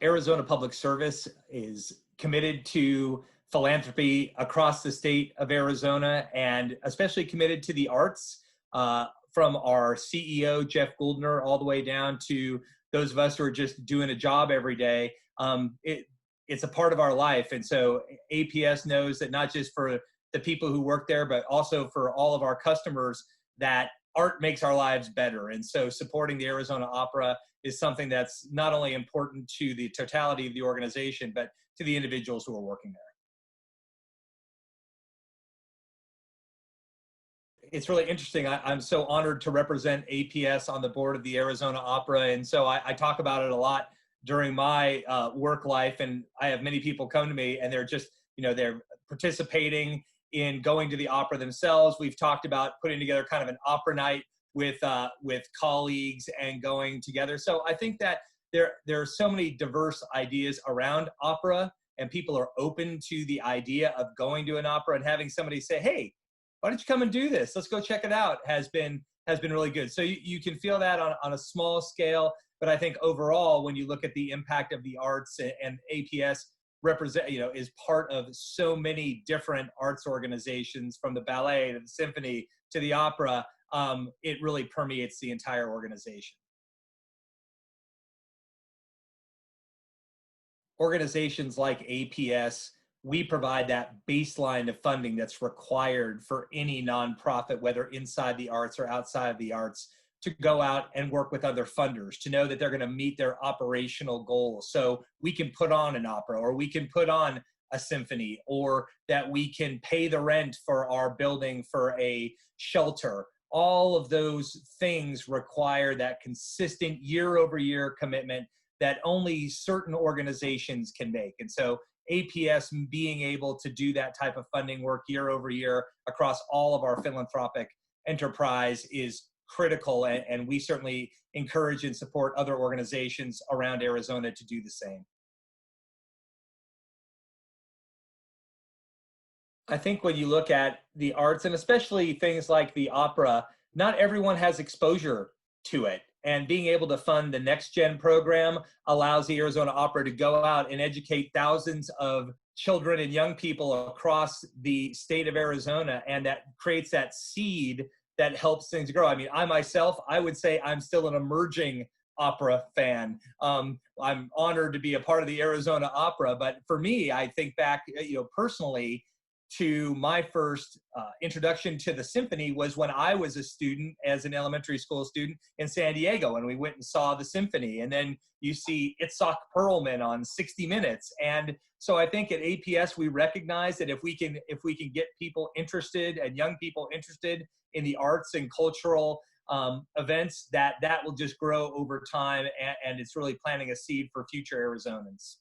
Arizona Public Service is committed to philanthropy across the state of Arizona, and especially committed to the arts, from our CEO, Jeff Gouldner, all the way down to those of us who are just doing a job every day. It's a part of our life. And so APS knows that not just for the people who work there, but also for all of our customers, that art makes our lives better. And so supporting the Arizona Opera is something that's not only important to the totality of the organization, but to the individuals who are working there. It's really interesting. I'm so honored to represent APS on the board of the Arizona Opera. And so I talk about it a lot during my work life. And I have many people come to me and they're just, they're participating in going to the opera themselves. We've talked about putting together kind of an opera night with colleagues and going together. So I think that there are so many diverse ideas around opera, and people are open to the idea of going to an opera, and having somebody say, hey, why don't you come and do this? Let's go check it out, has been really good. So you can feel that on a small scale, but I think overall, when you look at the impact of the arts, and APS is part of so many different arts organizations, from the ballet to the symphony to the opera, it really permeates the entire organization. Organizations like APS, we provide that baseline of funding that's required for any nonprofit, whether inside the arts or outside of the arts, to go out and work with other funders, to know that they're going to meet their operational goals. So we can put on an opera, or we can put on a symphony, or that we can pay the rent for our building for a shelter. All of those things require that consistent year-over-year commitment that only certain organizations can make. And so APS being able to do that type of funding work year over year across all of our philanthropic enterprise is critical, and we certainly encourage and support other organizations around Arizona to do the same. I think when you look at the arts, and especially things like the opera, not everyone has exposure to it. And being able to fund the NextGen program allows the Arizona Opera to go out and educate thousands of children and young people across the state of Arizona. And that creates that seed that helps things grow. I mean, I would say I'm still an emerging opera fan. I'm honored to be a part of the Arizona Opera, but for me, I think back, personally, to my first introduction to the symphony was when I was a student, as an elementary school student in San Diego, and we went and saw the symphony. And then you see Itzhak Perlman on 60 Minutes. And so I think at APS, we recognize that if we can get people interested, and young people interested in the arts and cultural events, that will just grow over time. And it's really planting a seed for future Arizonans.